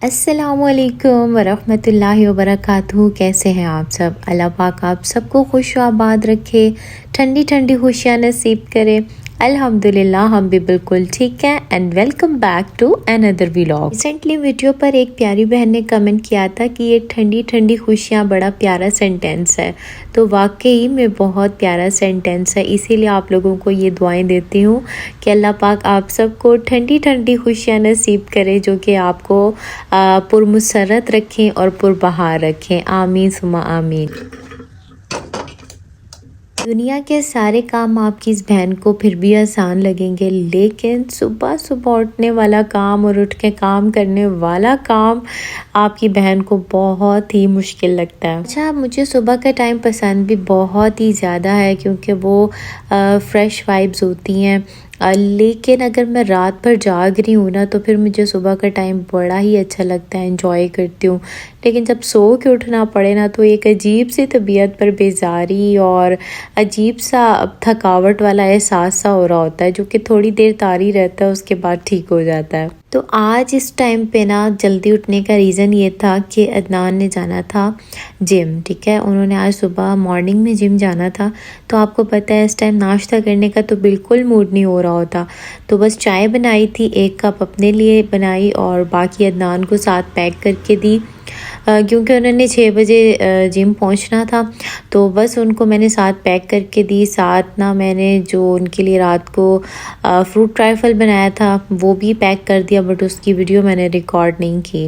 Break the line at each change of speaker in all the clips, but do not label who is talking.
السلام علیکم ورحمۃ اللہ وبرکاتہ۔ کیسے ہیں آپ سب؟ اللہ پاک آپ سب کو خوش و آباد رکھے، ٹھنڈی ٹھنڈی خوشیاں نصیب کرے۔ الحمدللہ ہم بھی بالکل ٹھیک ہیں اینڈ ویلکم بیک ٹو اندر ولاگ۔ ریسنٹلی ویڈیو پر ایک پیاری بہن نے کمنٹ کیا تھا کہ یہ ٹھنڈی ٹھنڈی خوشیاں بڑا پیارا سینٹینس ہے، تو واقعی میں بہت پیارا سینٹینس ہے، اسی لیے آپ لوگوں کو یہ دعائیں دیتی ہوں کہ اللہ پاک آپ سب کو ٹھنڈی ٹھنڈی خوشیاں نصیب کرے، جو کہ آپ کو پرمسرت رکھیں اور پربہار رکھیں۔ آمین ثم آمین۔ دنیا کے سارے کام آپ کی اس بہن کو پھر بھی آسان لگیں گے، لیکن صبح صبح اٹھنے والا کام اور اٹھ کے کام کرنے والا کام آپ کی بہن کو بہت ہی مشکل لگتا ہے۔ اچھا، مجھے صبح کا ٹائم پسند بھی بہت ہی زیادہ ہے کیونکہ وہ فریش وائبز ہوتی ہیں، لیکن اگر میں رات بھر جاگ رہی ہوں نا تو پھر مجھے صبح کا ٹائم بڑا ہی اچھا لگتا ہے، انجوائے کرتی ہوں۔ لیکن جب سو کے اٹھنا پڑے نا تو ایک عجیب سی طبیعت پر بیزاری اور عجیب سا تھکاوٹ والا احساس سا ہو رہا ہوتا ہے، جو کہ تھوڑی دیر طاری رہتا ہے، اس کے بعد ٹھیک ہو جاتا ہے۔ تو آج اس ٹائم پہ نا جلدی اٹھنے کا ریزن یہ تھا کہ عدنان نے جانا تھا جم، ٹھیک ہے، انہوں نے آج صبح مارننگ میں جم جانا تھا، تو آپ کو پتہ ہے اس ٹائم ناشتہ کرنے کا تو بالکل موڈ نہیں ہو رہا ہوتا، تو بس چائے بنائی تھی، ایک کپ اپنے لیے بنائی اور باقی عدنان کو ساتھ پیک کر کے دی، کیونکہ انہوں نے 6 بجے جم پہنچنا تھا، تو بس ان کو میں نے ساتھ پیک کر کے دی۔ ساتھ نا میں نے جو ان کے لیے رات کو فروٹ ٹرائفل بنایا تھا وہ بھی پیک کر دیا، بٹ اس کی ویڈیو میں نے ریکارڈ نہیں کی،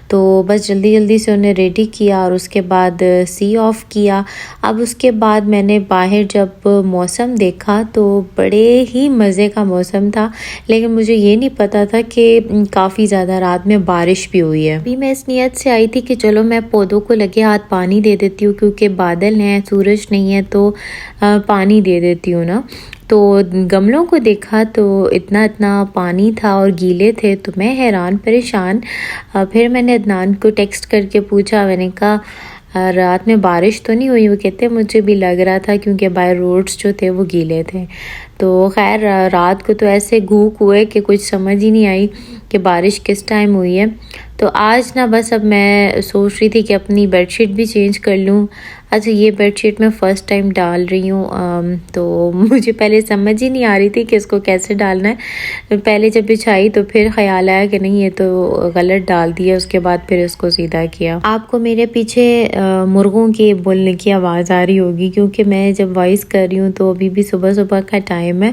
تو بس جلدی جلدی سے انہیں ریڈی کیا اور اس کے بعد سی آف کیا۔ اب اس کے بعد میں نے باہر جب موسم دیکھا تو بڑے ہی مزے کا موسم تھا، لیکن مجھے یہ نہیں پتا تھا کہ کافی زیادہ رات میں بارش بھی ہوئی ہے۔ ابھی میں اس نیت سے آئی تھی کہ چلو میں پودوں کو لگے ہاتھ پانی دے دیتی ہوں، کیونکہ بادل ہیں، سورج نہیں ہے، تو پانی دے دیتی ہوں نا۔ تو گملوں کو دیکھا تو اتنا پانی تھا اور گیلے تھے، تو میں حیران پریشان۔ پھر میں نے عدنان کو ٹیکسٹ کر کے پوچھا، میں نے کہا رات میں بارش تو نہیں ہوئی؟ وہ کہتے مجھے بھی لگ رہا تھا کیونکہ بائی روڈز جو تھے وہ گیلے تھے۔ تو خیر رات کو تو ایسے گھوک ہوئے کہ کچھ سمجھ ہی نہیں آئی کہ بارش کس ٹائم ہوئی ہے۔ تو آج نا بس اب میں سوچ رہی تھی کہ اپنی بیڈ شیٹ بھی چینج کر لوں۔ اچھا، یہ بیڈ شیٹ میں فرسٹ ٹائم ڈال رہی ہوں، تو مجھے پہلے سمجھ ہی نہیں آ رہی تھی کہ اس کو کیسے ڈالنا ہے۔ پہلے جب بچھائی تو پھر خیال آیا کہ نہیں یہ تو غلط ڈال دیا، اس کے بعد پھر اس کو سیدھا کیا۔ آپ کو میرے پیچھے مرغوں کے بولنے کی آواز آ رہی ہوگی، کیونکہ میں جب وائس کر رہی ہوں تو ابھی بھی صبح صبح کا ٹائم ہے،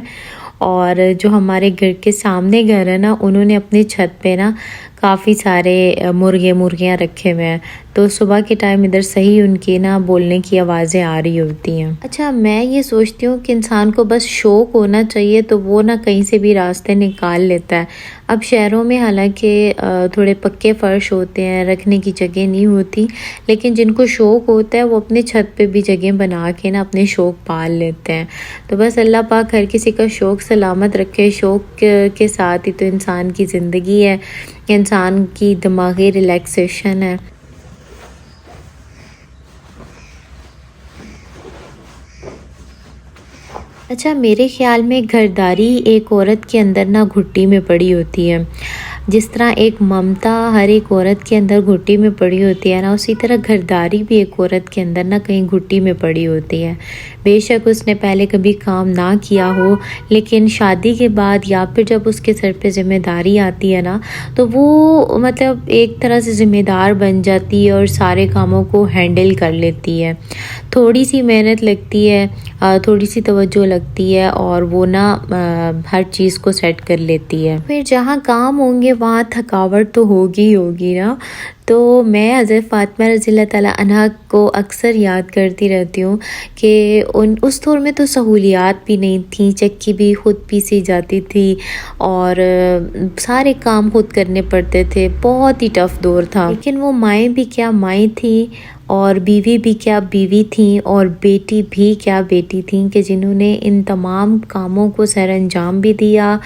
اور جو ہمارے گھر کے سامنے گھر ہے نا، انہوں نے اپنی چھت پہ نا کافی سارے مرغیاں رکھے ہوئے ہیں، تو صبح کے ٹائم ادھر صحیح ان کی نا بولنے کی آوازیں آ رہی ہوتی ہیں۔ اچھا، میں یہ سوچتی ہوں کہ انسان کو بس شوق ہونا چاہیے تو وہ نا کہیں سے بھی راستے نکال لیتا ہے۔ اب شہروں میں حالانکہ تھوڑے پکے فرش ہوتے ہیں، رکھنے کی جگہ نہیں ہوتی، لیکن جن کو شوق ہوتا ہے وہ اپنے چھت پہ بھی جگہ بنا کے نا اپنے شوق پال لیتے ہیں۔ تو بس اللہ پاک ہر کسی کا شوق سلامت رکھے، شوق کے ساتھ ہی تو انسان کی زندگی ہے، انسان کی دماغی ریلیکسیشن ہے۔ اچھا، میرے خیال میں گھرداری ایک عورت کے اندر نا گھٹی میں پڑی ہوتی ہے، جس طرح ایک ممتا ہر ایک عورت کے اندر گھٹی میں پڑی ہوتی ہے نا، اسی طرح گھرداری بھی ایک عورت کے اندر نا کہیں گھٹی میں پڑی ہوتی ہے۔ بے شک اس نے پہلے کبھی کام نہ کیا ہو، لیکن شادی کے بعد یا پھر جب اس کے سر پہ ذمہ داری آتی ہے نا، تو وہ مطلب ایک طرح سے ذمہ دار بن جاتی ہے اور سارے کاموں کو ہینڈل کر لیتی ہے۔ تھوڑی سی محنت لگتی ہے، تھوڑی سی توجہ لگتی ہے، اور وہ نا ہر چیز کو سیٹ کر لیتی ہے۔ پھر جہاں کام ہوں گے وہاں تھکاوٹ تو ہوگی نا، تو میں حضرت فاطمہ رضی اللہ تعالیٰ عنہا کو اکثر یاد کرتی رہتی ہوں کہ اس دور میں تو سہولیات بھی نہیں تھیں، چکی بھی خود پیسی جاتی تھی اور سارے کام خود کرنے پڑتے تھے، بہت ہی ٹف دور تھا، لیکن وہ مائیں بھی کیا مائیں تھیں، اور بیوی بھی کیا بیوی تھیں، اور بیٹی بھی کیا بیٹی تھیں، کہ جنہوں نے ان تمام کاموں کو سر انجام بھی دیا،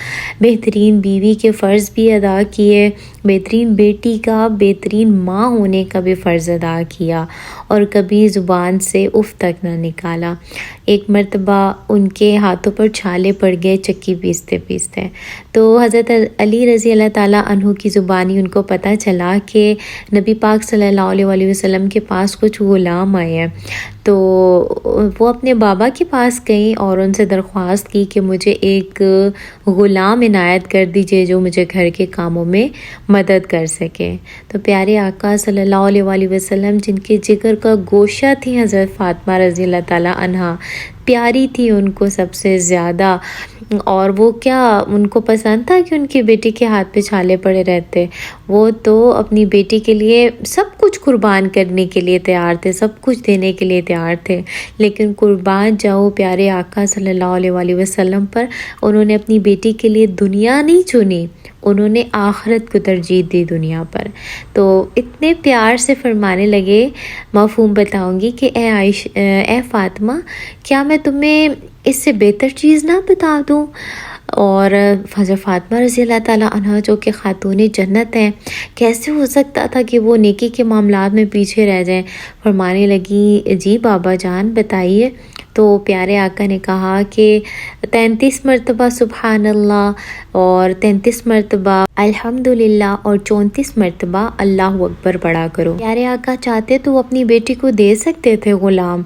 بہترین بیوی کے فرض بھی ادا کیے، بہترین بیٹی کا بہترین ماں ہونے کا بھی فرض ادا کیا، اور کبھی زبان سے اف تک نہ نکالا۔ ایک مرتبہ ان کے ہاتھوں پر چھالے پڑ گئے چکی پیستے پیستے، تو حضرت علی رضی اللہ تعالیٰ عنہ کی زبانی ان کو پتہ چلا کہ نبی پاک صلی اللہ علیہ وسلم کے پاس کچھ غلام آئے ہیں۔ تو وہ اپنے بابا کے پاس گئیں اور ان سے درخواست کی کہ مجھے ایک غلام عنایت کر دیجئے جو مجھے گھر کے کاموں میں مدد کر سکے۔ تو پیارے آقا صلی اللہ علیہ وسلم جن کے جگر کا گوشہ تھی حضرت فاطمہ رضی اللہ تعالیٰ عنہا، پیاری تھی ان کو سب سے زیادہ، اور وہ کیا ان کو پسند تھا کہ ان کی بیٹی کے ہاتھ پہ چھالے پڑے رہتے؟ وہ تو اپنی بیٹی کے لیے سب کچھ قربان کرنے کے لیے تیار تھے، سب کچھ دینے کے لیے تیار تھے، لیکن قربان جاؤ پیارے آقا صلی اللہ علیہ وسلم پر، انہوں نے اپنی بیٹی کے لیے دنیا نہیں چنی، انہوں نے آخرت کو ترجیح دی دنیا پر۔ تو اتنے پیار سے فرمانے لگے، مفہوم بتاؤں گی کہ اے فاطمہ، کیا میں تمہیں اس سے بہتر چیز نہ بتا دوں؟ اور حضرت فاطمہ رضی اللہ تعالیٰ عنہ جو کہ خاتون جنت ہیں، کیسے ہو سکتا تھا کہ وہ نیکی کے معاملات میں پیچھے رہ جائیں؟ فرمانے لگی، جی بابا جان بتائیے۔ تو پیارے آقا نے کہا کہ 33 مرتبہ سبحان اللہ اور 33 مرتبہ الحمدللہ اور 34 مرتبہ اللہ اکبر پڑھا کرو۔ پیارے آقا چاہتے تو وہ اپنی بیٹی کو دے سکتے تھے غلام،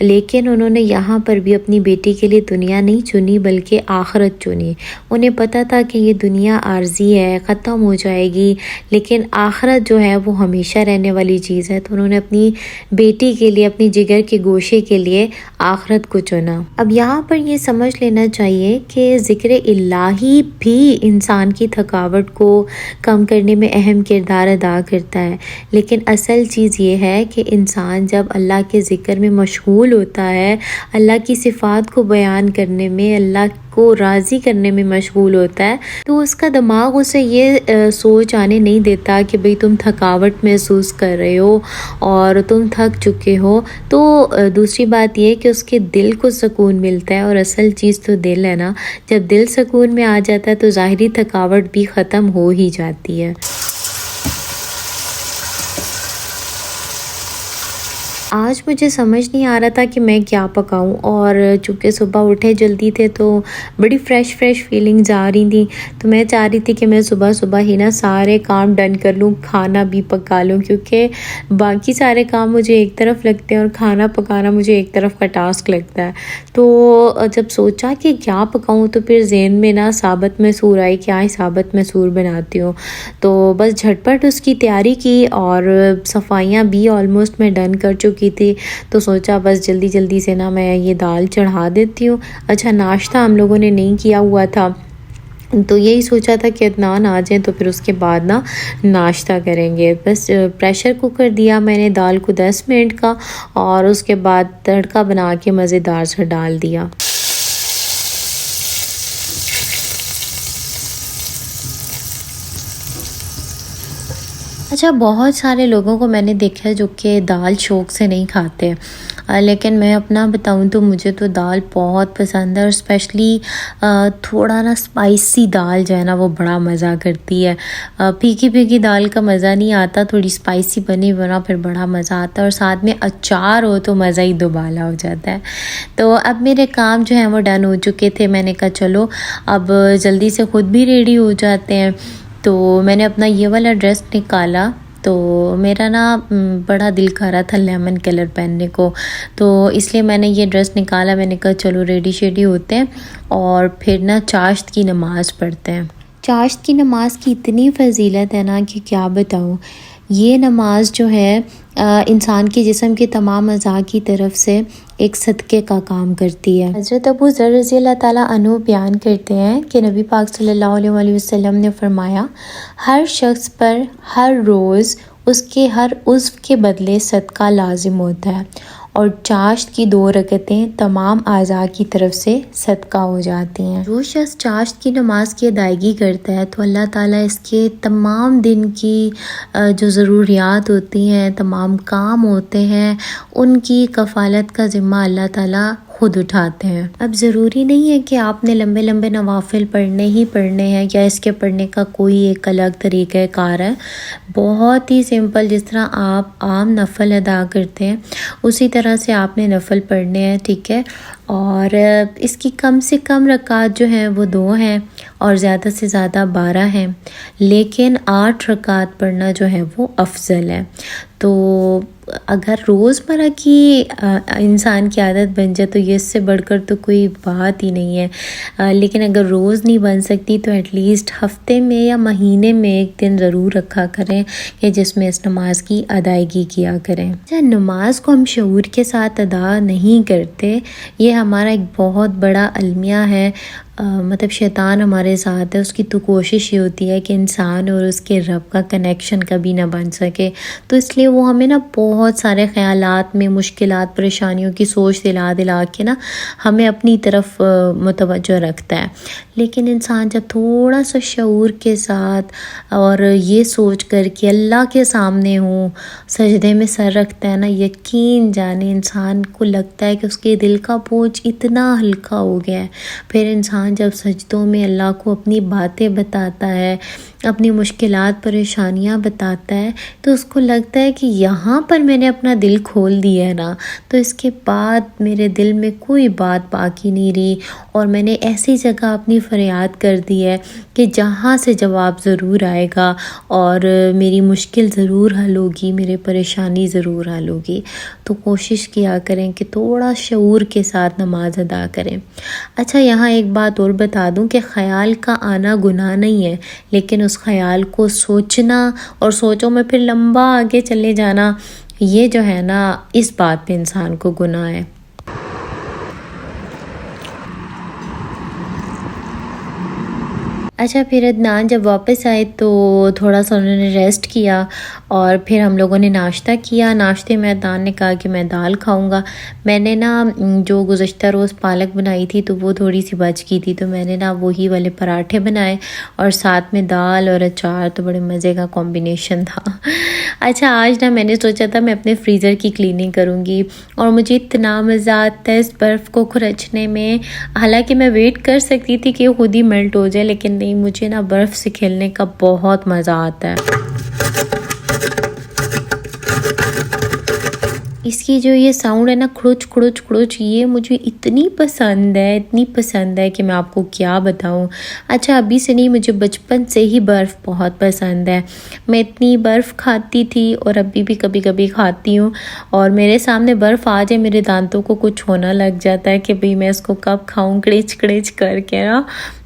لیکن انہوں نے یہاں پر بھی اپنی بیٹی کے لیے دنیا نہیں چنی بلکہ آخرت چنی۔ انہیں پتہ تھا کہ یہ دنیا عارضی ہے، ختم ہو جائے گی، لیکن آخرت جو ہے وہ ہمیشہ رہنے والی چیز ہے، تو انہوں نے اپنی بیٹی کے لیے، اپنی جگر کے گوشے کے لیے آخرت کو چنا۔ اب یہاں پر یہ سمجھ لینا چاہیے کہ ذکر الہی بھی انسان کی تھکاوٹ کو کم کرنے میں اہم کردار ادا کرتا ہے، لیکن اصل چیز یہ ہے کہ انسان جب اللہ کے ذکر میں مشغول ہوتا ہے، اللہ کی صفات کو بیان کرنے میں، اللہ کو راضی کرنے میں مشغول ہوتا ہے، تو اس کا دماغ اسے یہ سوچ آنے نہیں دیتا کہ بھئی تم تھکاوٹ محسوس کر رہے ہو اور تم تھک چکے ہو۔ تو دوسری بات یہ کہ اس کے دل کو سکون ملتا ہے، اور اصل چیز تو دل ہے نا، جب دل سکون میں آ جاتا ہے تو ظاہری تھکاوٹ بھی ختم ہو ہی جاتی ہے۔ آج مجھے سمجھ نہیں آ رہا تھا کہ میں کیا پکاؤں، اور چونکہ صبح اٹھے جلدی تھے تو بڑی فریش فیلنگز آ رہی تھیں، تو میں چاہ رہی تھی کہ میں صبح ہی نا سارے کام ڈن کر لوں، کھانا بھی پکا لوں، کیونکہ باقی سارے کام مجھے ایک طرف لگتے ہیں اور کھانا پکانا مجھے ایک طرف کا ٹاسک لگتا ہے۔ تو جب سوچا کہ کیا پکاؤں تو پھر ذہن میں نا ثابت مسور آئی کہ آج ثابت مسور بناتی ہوں، تو بس جھٹپٹ اس کی تیاری کی، اور صفائیاں بھی آلموسٹ میں ڈن کر چکی تھی، تو سوچا بس جلدی سے نا میں یہ دال چڑھا دیتی ہوں۔ اچھا ناشتہ ہم لوگوں نے نہیں کیا ہوا تھا، تو یہی سوچا تھا کہ عدنان آ جائیں تو پھر اس کے بعد نا ناشتہ کریں گے۔ بس پریشر کوکر دیا میں نے دال کو 10 منٹ کا، اور اس کے بعد تڑکا بنا کے مزیدار سے ڈال دیا۔ اچھا بہت سارے لوگوں کو میں نے دیکھا ہے جو کہ دال شوق سے نہیں کھاتے، لیکن میں اپنا بتاؤں تو مجھے تو دال بہت پسند ہے، اور اسپیشلی تھوڑا نا اسپائسی دال جو ہے نا وہ بڑا مزہ کرتی ہے۔ پھیکی دال کا مزہ نہیں آتا، تھوڑی اسپائسی بنا پھر بڑا مزہ آتا ہے، اور ساتھ میں اچار ہو تو مزہ ہی دوبالا ہو جاتا ہے۔ تو اب میرے کام جو ہیں وہ ڈن ہو چکے تھے، میں نے کہا چلو اب جلدی سے خود بھی ریڈی ہو جاتے ہیں۔ تو میں نے اپنا یہ والا ڈریس نکالا، تو میرا نا بڑا دل کر رہا تھا لیمن کلر پہننے کو، تو اس لیے میں نے یہ ڈریس نکالا۔ میں نے کہا چلو ریڈی ہوتے ہیں اور پھر نا چاشت کی نماز پڑھتے ہیں۔ چاشت کی نماز کی اتنی فضیلت ہے نا کہ کیا بتاؤں۔ یہ نماز جو ہے انسان کے جسم کے تمام اعضاء کی طرف سے ایک صدقے کا کام کرتی ہے۔ حضرت ابو ذر رضی اللہ تعالیٰ عنہ بیان کرتے ہیں کہ نبی پاک صلی اللہ علیہ وسلم نے فرمایا، ہر شخص پر ہر روز اس کے ہر عضو کے بدلے صدقہ لازم ہوتا ہے، اور چاشت کی 2 رکعتیں تمام اعضاء کی طرف سے صدقہ ہو جاتی ہیں۔ جو شخص چاشت کی نماز کی ادائیگی کرتا ہے تو اللہ تعالیٰ اس کے تمام دن کی جو ضروریات ہوتی ہیں، تمام کام ہوتے ہیں، ان کی کفالت کا ذمہ اللہ تعالیٰ خود اٹھاتے ہیں۔ اب ضروری نہیں ہے کہ آپ نے لمبے نوافل پڑھنے ہیں، یا اس کے پڑھنے کا کوئی ایک الگ طریقہ کار ہے۔ بہت ہی سمپل، جس طرح آپ عام نفل ادا کرتے ہیں اسی طرح سے آپ نے نفل پڑھنے ہیں، ٹھیک ہے۔ اور اس کی کم سے کم رکعات جو ہیں وہ 2 ہیں اور زیادہ سے زیادہ 12 ہیں، لیکن 8 رکعات پڑھنا جو ہے وہ افضل ہے۔ تو اگر روزمرہ کی انسان کی عادت بن جائے تو یہ اس سے بڑھ کر تو کوئی بات ہی نہیں ہے، لیکن اگر روز نہیں بن سکتی تو ایٹ لیسٹ ہفتے میں یا مہینے میں ایک دن ضرور رکھا کریں کہ جس میں اس نماز کی ادائیگی کیا کریں۔ نماز کو ہم شعور کے ساتھ ادا نہیں کرتے، یہ ہمارا ایک بہت بڑا المیہ ہے۔ مطلب شیطان ہمارے ساتھ ہے، اس کی تو کوشش یہ ہوتی ہے کہ انسان اور اس کے رب کا کنیکشن کبھی نہ بن سکے، تو اس لیے وہ ہمیں نا بہت سارے خیالات میں مشکلات پریشانیوں کی سوچ دلا کے نا ہمیں اپنی طرف متوجہ رکھتا ہے۔ لیکن انسان جب تھوڑا سا شعور کے ساتھ اور یہ سوچ کر کہ اللہ کے سامنے ہوں، سجدے میں سر رکھتا ہے نا، یقین جانے انسان کو لگتا ہے کہ اس کے دل کا بوجھ اتنا ہلکا ہو گیا ہے۔ پھر انسان جب سجدوں میں اللہ کو اپنی باتیں بتاتا ہے، اپنی مشکلات پریشانیاں بتاتا ہے، تو اس کو لگتا ہے کہ یہاں پر میں نے اپنا دل کھول دیا ہے نا، تو اس کے بعد میرے دل میں کوئی بات باقی نہیں رہی، اور میں نے ایسی جگہ اپنی فریاد کر دی ہے کہ جہاں سے جواب ضرور آئے گا اور میری مشکل ضرور حل ہوگی، میرے پریشانی ضرور حل ہوگی۔ تو کوشش کیا کریں کہ تھوڑا شعور کے ساتھ نماز ادا کریں۔ اچھا، یہاں ایک بات اور بتا دوں کہ خیال کا آنا گناہ نہیں ہے، لیکن اس خیال کو سوچنا اور سوچوں میں پھر لمبا آگے چلے جانا، یہ جو ہے نا اس بات پہ انسان کو گناہ ہے۔ اچھا، پھر عدنان جب واپس آئے تو تھوڑا سا انہوں نے ریسٹ کیا اور پھر ہم لوگوں نے ناشتہ کیا۔ ناشتے میں عدنان نے کہا کہ میں دال کھاؤں گا۔ میں نے نا جو گزشتہ روز پالک بنائی تھی تو وہ تھوڑی سی بچ گئی تھی، تو میں نے نا وہی والے پراٹھے بنائے اور ساتھ میں دال اور اچار، تو بڑے مزے کا کمبینیشن تھا۔ اچھا، آج نا میں نے سوچا تھا میں اپنے فریزر کی کلیننگ کروں گی، اور مجھے اتنا مزہ آتا ہے اس برف کو کھرچنے میں۔ حالانکہ میں ویٹ کر سکتی تھی کہ خود ہی میلٹ ہو جائے، لیکن نہیں، مجھے نا برف سے کھیلنے کا بہت مزہ آتا ہے۔ اس کی جو یہ ساؤنڈ ہے نا، کھڑچ کھڑچ کھڑچ، یہ مجھے اتنی پسند ہے کہ میں آپ کو کیا بتاؤں۔ اچھا، ابھی سے نہیں، مجھے بچپن سے ہی برف بہت پسند ہے۔ میں اتنی برف کھاتی تھی اور ابھی بھی کبھی کبھی کھاتی ہوں، اور میرے سامنے برف آ جائے میرے دانتوں کو کچھ ہونا لگ جاتا ہے کہ بھئی میں اس کو کب کھاؤں، کڑچ کڑچ کر کے نا،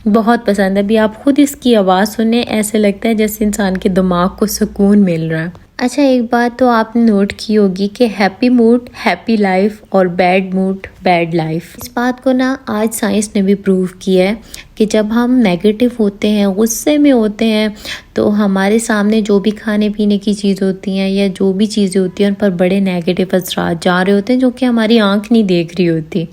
بہت پسند ہے۔ ابھی آپ خود اس کی آواز سنیں، ایسے لگتا ہے جیسے انسان کے دماغ کو سکون مل رہا ہے۔ اچھا، ایک بات تو آپ نے نوٹ کی ہوگی کہ ہیپی موڈ ہیپی لائف اور بیڈ موڈ بیڈ لائف۔ اس بات کو نا آج سائنس نے بھی پروو کیا ہے کہ جب ہم نیگیٹو ہوتے ہیں، غصے میں ہوتے ہیں، تو ہمارے سامنے جو بھی کھانے پینے کی چیز ہوتی ہیں یا جو بھی چیزیں ہوتی ہیں ان پر بڑے نیگیٹو اثرات جا رہے ہوتے ہیں، جو کہ ہماری آنکھ نہیں دیکھ رہی ہوتی۔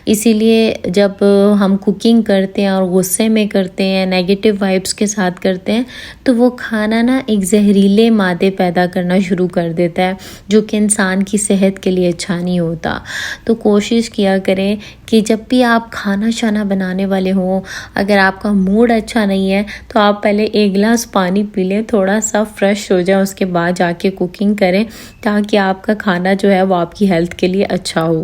اسی لیے جب ہم کوکنگ کرتے ہیں اور غصے میں کرتے ہیں، نیگیٹو وائبس کے ساتھ کرتے ہیں، تو وہ کھانا نا ایک زہریلے مادے پیدا کرنا شروع کر دیتا ہے، جو کہ انسان کی صحت کے لیے اچھا نہیں ہوتا۔ تو کوشش کیا کریں کہ جب بھی آپ کھانا شانا بنانے والے ہوں، اگر آپ کا موڈ اچھا نہیں ہے تو آپ پہلے ایک گلاس پانی پی لیں، تھوڑا سا فریش ہو جائیں، اس کے بعد جا کے کوکنگ کریں، تاکہ آپ کا کھانا جو ہے وہ آپ کی ہیلتھ کے لیے اچھا ہو۔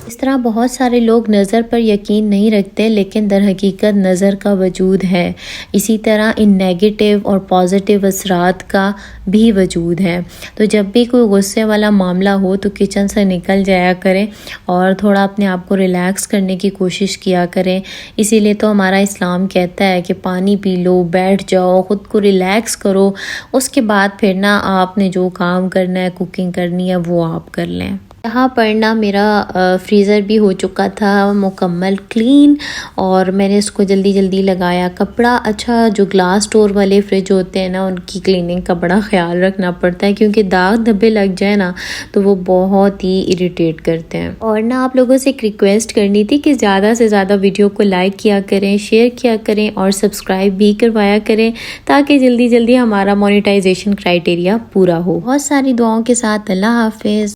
اس طرح بہت سارے لوگ نظر پر یقین نہیں رکھتے، لیکن در حقیقت نظر کا وجود ہے۔ اسی طرح ان نیگیٹو اور پازیٹیو اثرات کا بھی وجود ہے۔ تو جب بھی کوئی غصے والا معاملہ ہو تو کچن سے نکل جایا کریں اور تھوڑا اپنے آپ کو ریلیکس کرنے کی کوشش کیا کریں۔ اسی لیے تو ہمارا اسلام کہتا ہے کہ پانی پی لو، بیٹھ جاؤ، خود کو ریلیکس کرو، اس کے بعد پھر نا آپ نے جو کام کرنا ہے، کوکنگ کرنی ہے، وہ آپ کر لیں۔ یہاں پر نا میرا فریزر بھی ہو چکا تھا مکمل کلین، اور میں نے اس کو جلدی جلدی لگایا کپڑا۔ اچھا، جو گلاس ڈور والے فریج ہوتے ہیں نا، ان کی کلیننگ کا بڑا خیال رکھنا پڑتا ہے، کیونکہ داغ دھبے لگ جائے نا تو وہ بہت ہی اریٹیٹ کرتے ہیں۔ اور نا آپ لوگوں سے ایک ریکویسٹ کرنی تھی کہ زیادہ سے زیادہ ویڈیو کو لائک کیا کریں، شیئر کیا کریں اور سبسکرائب بھی کروایا کریں، تاکہ جلدی جلدی ہمارا مونیٹائزیشن کرائیٹیریا پورا ہو۔ بہت ساری دعاؤں کے ساتھ اللہ حافظ۔